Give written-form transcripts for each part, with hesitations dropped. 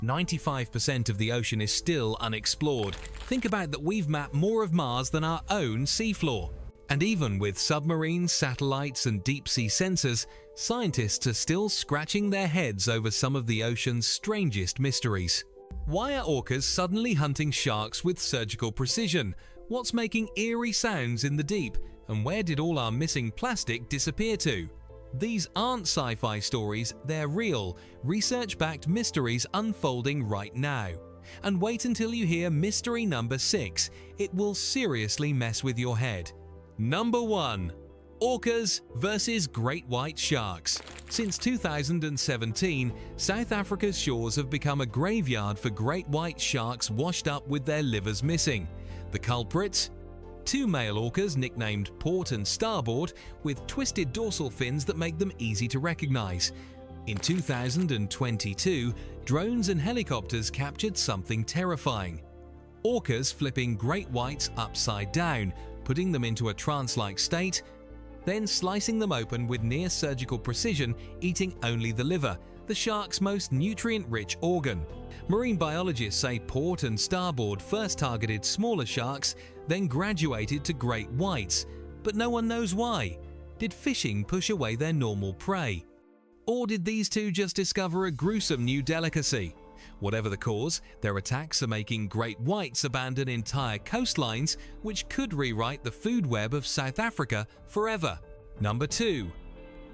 95% of the ocean is still unexplored. Think about that, we've mapped more of Mars than our own seafloor. And even with submarines, satellites, and deep-sea sensors, scientists are still scratching their heads over some of the ocean's strangest mysteries. Why are orcas suddenly hunting sharks with surgical precision? What's making eerie sounds in the deep? And where did all our missing plastic disappear to? These aren't sci-fi stories, they're real, research-backed mysteries unfolding right now. And wait until you hear mystery number 6. It will seriously mess with your head. Number 1. Orcas versus great white sharks. Since 2017, South Africa's shores have become a graveyard for great white sharks washed up with their livers missing. The culprits? 2 male orcas nicknamed Port and Starboard, with twisted dorsal fins that make them easy to recognize. In 2022, drones and helicopters captured something terrifying. Orcas flipping great whites upside down, putting them into a trance-like state, then slicing them open with near-surgical precision, eating only the liver, the shark's most nutrient-rich organ. Marine biologists say Port and Starboard first targeted smaller sharks, then graduated to great whites. But no one knows why. Did fishing push away their normal prey? Or did these two just discover a gruesome new delicacy? Whatever the cause, their attacks are making great whites abandon entire coastlines, which could rewrite the food web of South Africa forever. Number 2.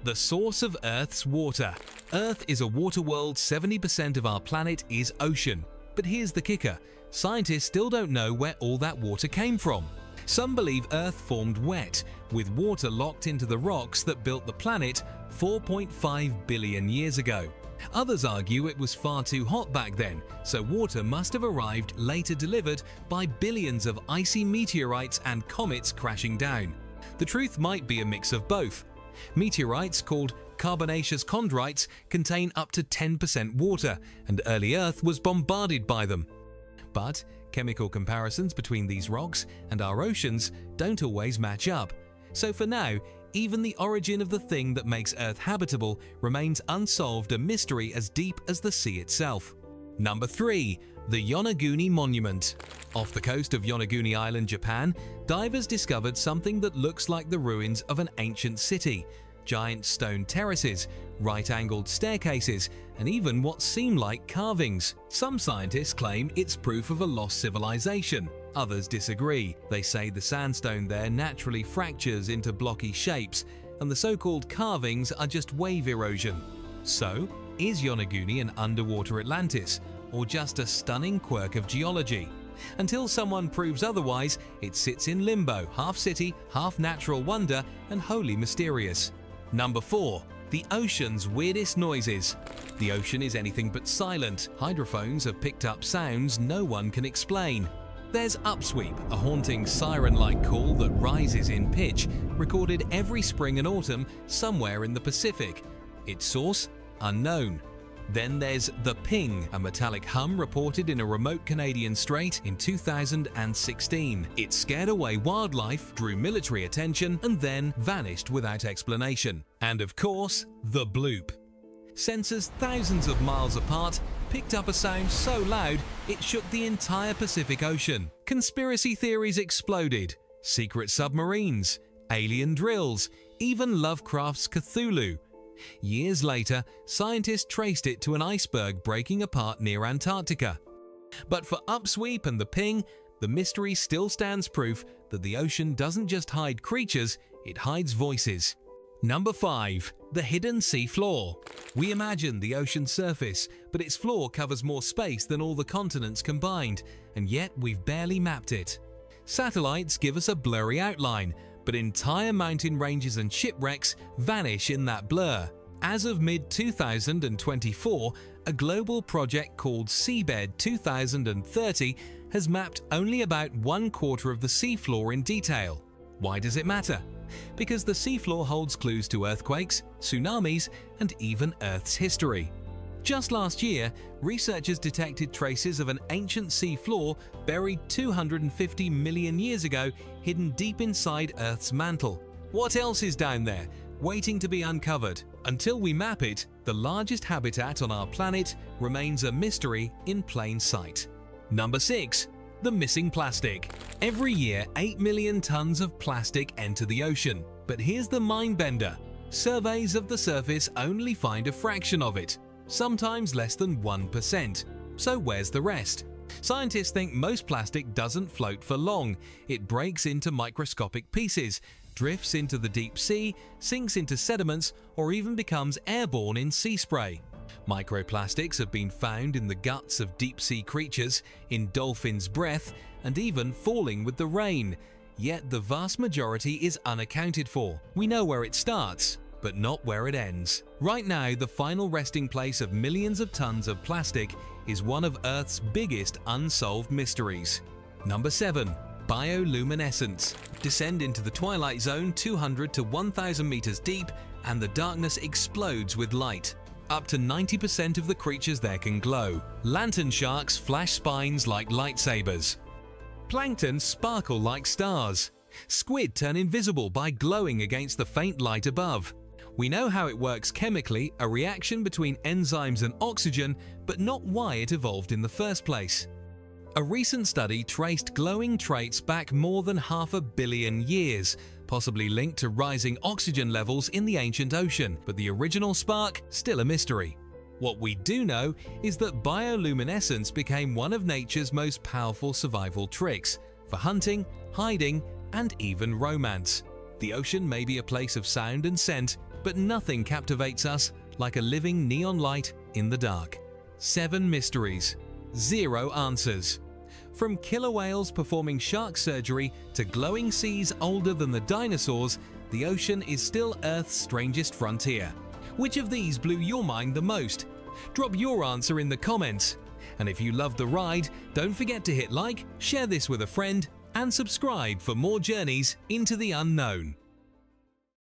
The source of Earth's water. Earth is a water world. 70% of our planet is ocean. But here's the kicker. Scientists still don't know where all that water came from. Some believe Earth formed wet, with water locked into the rocks that built the planet 4.5 billion years ago. Others argue it was far too hot back then, so water must have arrived later, delivered by billions of icy meteorites and comets crashing down. The truth might be a mix of both. Meteorites, called carbonaceous chondrites, contain up to 10% water, and early Earth was bombarded by them. But chemical comparisons between these rocks and our oceans don't always match up. So for now, even the origin of the thing that makes Earth habitable remains unsolved, a mystery as deep as the sea itself. Number 3. The Yonaguni Monument. Off the coast of Yonaguni Island, Japan, divers discovered something that looks like the ruins of an ancient city. Giant stone terraces, right-angled staircases, and even what seem like carvings. Some scientists claim it's proof of a lost civilization. Others disagree. They say the sandstone there naturally fractures into blocky shapes, and the so-called carvings are just wave erosion. So, is Yonaguni an underwater Atlantis, or just a stunning quirk of geology? Until someone proves otherwise, it sits in limbo, half city, half natural wonder, and wholly mysterious. Number 4. The ocean's weirdest noises. The ocean is anything but silent. Hydrophones have picked up sounds no one can explain. There's Upsweep, a haunting siren-like call that rises in pitch, recorded every spring and autumn somewhere in the Pacific. Its source? Unknown. Then there's the Ping, a metallic hum reported in a remote Canadian strait in 2016. It scared away wildlife, drew military attention, and then vanished without explanation. And of course, the Bloop. Sensors thousands of miles apart picked up a sound so loud it shook the entire Pacific Ocean. Conspiracy theories exploded. Secret submarines, alien drills, even Lovecraft's Cthulhu. Years later, scientists traced it to an iceberg breaking apart near Antarctica. But for Upsweep and the Ping, the mystery still stands proof that the ocean doesn't just hide creatures, it hides voices. Number 5. The hidden sea floor. We imagine the ocean's surface, but its floor covers more space than all the continents combined, and yet we've barely mapped it. Satellites give us a blurry outline, but entire mountain ranges and shipwrecks vanish in that blur. As of mid-2024, a global project called Seabed 2030 has mapped only about 1/4 of the seafloor in detail. Why does it matter? Because the seafloor holds clues to earthquakes, tsunamis, and even Earth's history. Just last year, researchers detected traces of an ancient sea floor buried 250 million years ago, hidden deep inside Earth's mantle. What else is down there, waiting to be uncovered? Until we map it, the largest habitat on our planet remains a mystery in plain sight. Number 6. The missing plastic. Every year, 8 million tons of plastic enter the ocean. But here's the mind-bender. Surveys of the surface only find a fraction of it, sometimes less than 1%. So where's the rest? Scientists think most plastic doesn't float for long. It breaks into microscopic pieces, drifts into the deep sea, sinks into sediments, or even becomes airborne in sea spray. Microplastics have been found in the guts of deep-sea creatures, in dolphins' breath, and even falling with the rain. Yet the vast majority is unaccounted for. We know where it starts, but not where it ends. Right now, the final resting place of millions of tons of plastic is one of Earth's biggest unsolved mysteries. Number 7. Bioluminescence. Descend into the twilight zone 200 to 1,000 meters deep, and the darkness explodes with light. Up to 90% of the creatures there can glow. Lantern sharks flash spines like lightsabers. Plankton sparkle like stars. Squid turn invisible by glowing against the faint light above. We know how it works chemically, a reaction between enzymes and oxygen, but not why it evolved in the first place. A recent study traced glowing traits back more than 500 million years, possibly linked to rising oxygen levels in the ancient ocean, but the original spark still a mystery. What we do know is that bioluminescence became one of nature's most powerful survival tricks for hunting, hiding, and even romance. The ocean may be a place of sound and scent, but nothing captivates us like a living neon light in the dark. 7 mysteries, 0 answers. From killer whales performing shark surgery to glowing seas older than the dinosaurs, the ocean is still Earth's strangest frontier. Which of these blew your mind the most? Drop your answer in the comments. And if you loved the ride, don't forget to hit like, share this with a friend, and subscribe for more journeys into the unknown.